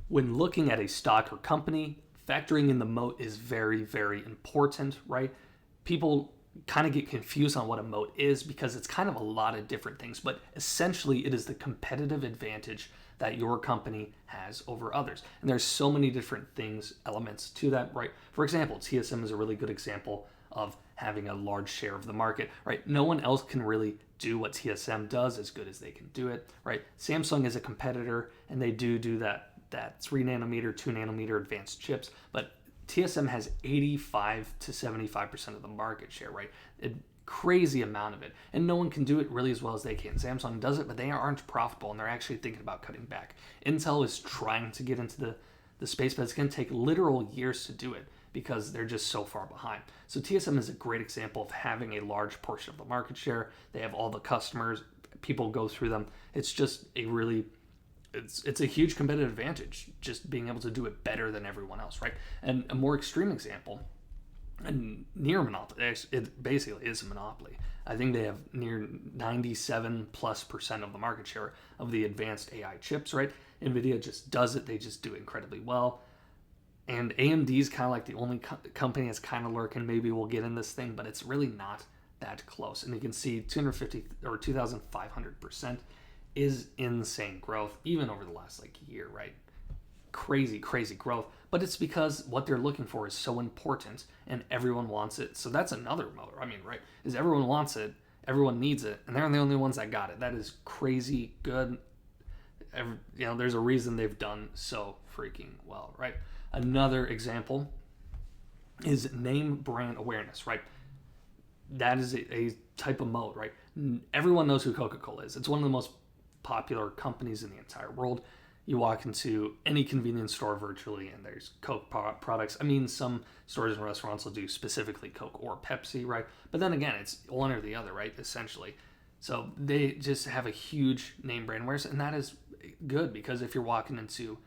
when looking at a stock or company, factoring in the moat is very, very important, right? People kind of get confused on what a moat is because it's kind of a lot of different things, but essentially it is the competitive advantage that your company has over others. And there's so many different things, elements to that, right? For example, TSM is a really good example of having a large share of the market, right? No one else can really do what TSM does as good as they can do it, right? Samsung is a competitor and they do that 3 nanometer, 2 nanometer advanced chips, but TSM has 85 to 75% of the market share, right? A crazy amount of it. And no one can do it really as well as they can. Samsung does it, but they aren't profitable and they're actually thinking about cutting back. Intel is trying to get into the space, but it's going to take literal years to do it because they're just so far behind. So TSM is a great example of having a large portion of the market share. They have all the customers, people go through them. It's just a really it's a huge competitive advantage just being able to do it better than everyone else, right? And a more extreme example, and near monopoly, it basically is a monopoly. I think they have near 97+% of the market share of the advanced AI chips, right? NVIDIA just does it. They just do it incredibly well. And AMD is kind of like the only company that's kind of lurking. Maybe we'll get in this thing, but it's really not that close. And you can see 250 or 2,500% is insane growth, even over the last year, right? Crazy growth. But it's because what they're looking for is so important and everyone wants it. So that's another motor. I mean, right? Is everyone wants it, everyone needs it, and they're the only ones that got it. That is crazy good. There's a reason they've done so freaking well, right? Another example is name brand awareness, right? That is a type of mode, right? Everyone knows who Coca-Cola is. It's one of the most popular companies in the entire world. You walk into any convenience store virtually and there's Coke products. I mean, some stores and restaurants will do specifically Coke or Pepsi, right? But then again, it's one or the other, right? Essentially. So they just have a huge name brand awareness, and that is good because if you're walking into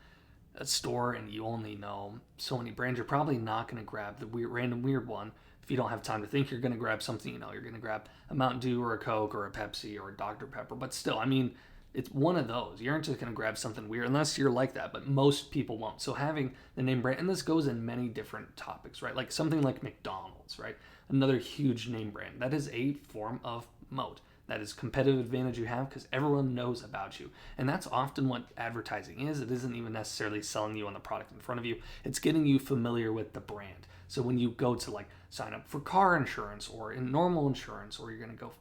a store and you only know so many brands, you're probably not going to grab the random weird one. If you don't have time to think, you're going to grab something, you're going to grab a Mountain Dew or a Coke or a Pepsi or a Dr. Pepper. But still, I mean, it's one of those. You aren't just going to grab something weird unless you're like that, but most people won't. So having the name brand, and this goes in many different topics, right? Like something like McDonald's, right? Another huge name brand. That is a form of moat. That is competitive advantage you have because everyone knows about you. And that's often what advertising is. It isn't even necessarily selling you on the product in front of you. It's getting you familiar with the brand. So when you go to sign up for car insurance or in normal insurance, or you're going to go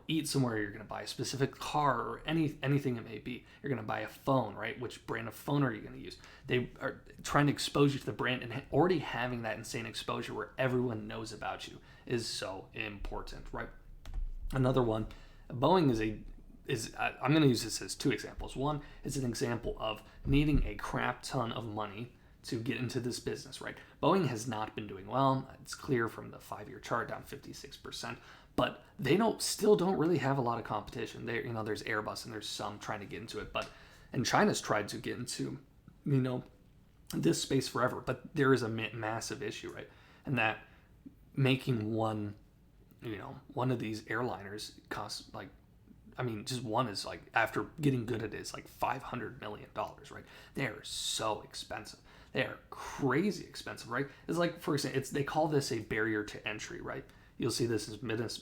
eat somewhere, you're going to buy a specific car or anything it may be. You're going to buy a phone, right? Which brand of phone are you going to use? They are trying to expose you to the brand, and already having that insane exposure where everyone knows about you is so important, right? Another one, Boeing I'm going to use this as two examples. One is an example of needing a crap ton of money to get into this business, right? Boeing has not been doing well. It's clear from the 5-year chart, down 56%. But they still don't really have a lot of competition. There's Airbus and there's some trying to get into it, and China's tried to get into, this space forever. But there is a massive issue, right? And that making one of these airliners costs just one is after getting good at it is $500 million, right? They are so expensive. They are crazy expensive, right? It's for example, they call this a barrier to entry, right? You'll see this in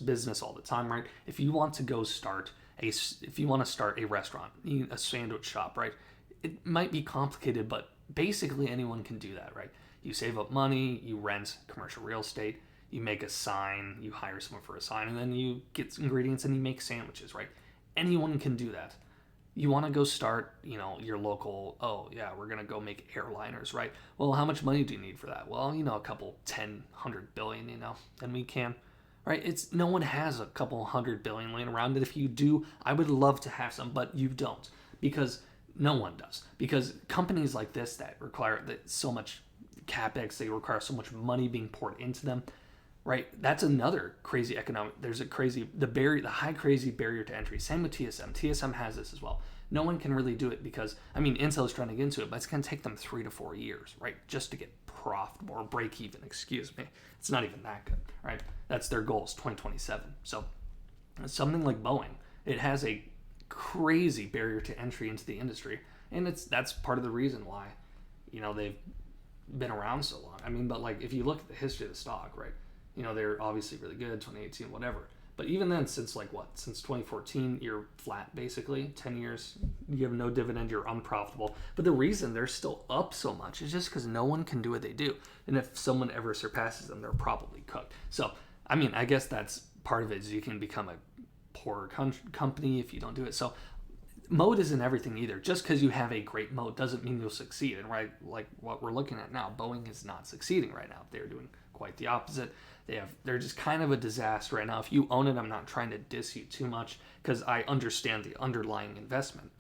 business all the time, right? If you want to start a restaurant, a sandwich shop, right? It might be complicated, but basically anyone can do that, right? You save up money, you rent commercial real estate, you make a sign, you hire someone for a sign, and then you get ingredients and you make sandwiches, right? Anyone can do that. You want to go start, your local, we're going to go make airliners, right? Well, how much money do you need for that? Well, a couple 10, 100 billion, and we can, right? No one has a couple 100 billion laying around. And if you do, I would love to have some, but you don't, because no one does. Because companies like this that require so much capex, they require so much money being poured into them, right? That's another crazy economic. There's the high crazy barrier to entry. Same with TSM. TSM has this as well. No one can really do it because Intel is trying to get into it, but it's going to take them 3 to 4 years, right, just to get profitable or break even. Excuse me. It's not even that good, right? That's their goal, is 2027. So something like Boeing, it has a crazy barrier to entry into the industry, And that's part of the reason why, they've been around so long. I mean, but like if you look at the history of the stock, right? They're obviously really good, 2018, whatever. But even then, since 2014, you're flat basically. 10 years, you have no dividend, you're unprofitable. But the reason they're still up so much is just because no one can do what they do. And if someone ever surpasses them, they're probably cooked. So, I mean, I guess that's part of it, is you can become a poor company if you don't do it. So, moat isn't everything either. Just because you have a great moat doesn't mean you'll succeed. And right, like what we're looking at now, Boeing is not succeeding right now. They're doing quite the opposite. They're just kind of a disaster right now. If you own it, I'm not trying to diss you too much because I understand the underlying investment.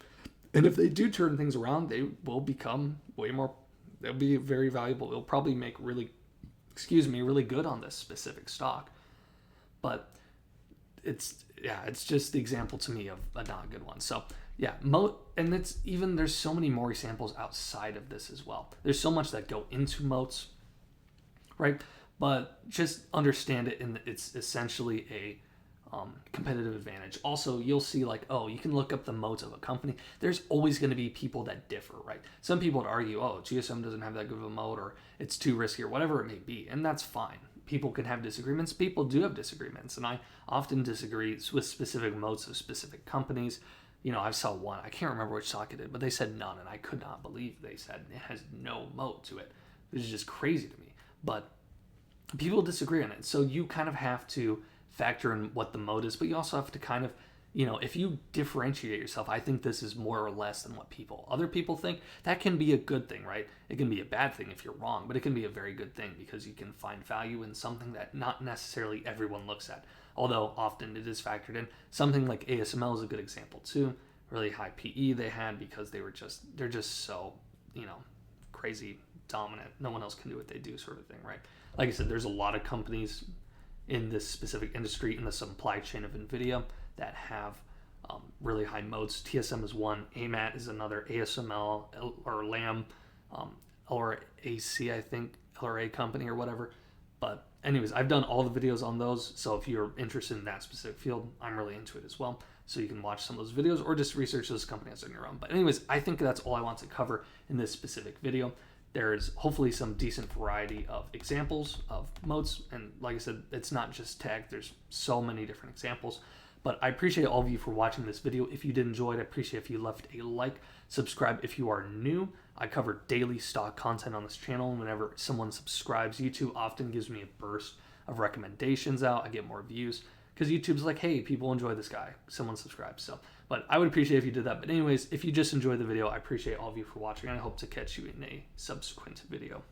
And if they do turn things around, they will become way more. They'll be very valuable. They'll probably make really good on this specific stock. But it's just the example to me of a not good one. So yeah, moat, and there's so many more examples outside of this as well. There's so much that go into moats, right? But just understand it, and it's essentially a competitive advantage. Also, you'll see you can look up the moats of a company. There's always going to be people that differ, right? Some people would argue, GSM doesn't have that good of a moat, or it's too risky, or whatever it may be, and that's fine. People can have disagreements. People do have disagreements, and I often disagree with specific moats of specific companies. I saw one, I can't remember which stock it did, but they said none, and I could not believe they said it has no moat to it. This is just crazy to me. But people disagree on it. So you kind of have to factor in what the moat is, but you also have to kind of, if you differentiate yourself, I think this is more or less than what other people think. That can be a good thing, right? It can be a bad thing if you're wrong, but it can be a very good thing because you can find value in something that not necessarily everyone looks at. Although often it is factored in. Something like ASML is a good example too. Really high PE they had because they're just so, crazy dominant. No one else can do what they do, sort of thing, right? Like I said, there's a lot of companies in this specific industry, in the supply chain of NVIDIA, that have really high moats. TSM is one, AMAT is another, ASML or LAM, LRAC, I think, LRA company or whatever. But anyways, I've done all the videos on those, so if you're interested in that specific field, I'm really into it as well. So you can watch some of those videos or just research those companies on your own. But anyways, I think that's all I want to cover in this specific video. There's hopefully some decent variety of examples of moats. And like I said, it's not just tech. There's so many different examples. But I appreciate all of you for watching this video. If you did enjoy it, I appreciate if you left a like, subscribe if you are new. I cover daily stock content on this channel. And whenever someone subscribes, YouTube often gives me a burst of recommendations out. I get more views because YouTube's like, hey, people enjoy this guy. Someone subscribes. So, but I would appreciate if you did that. But anyways, if you just enjoyed the video, I appreciate all of you for watching. And I hope to catch you in a subsequent video.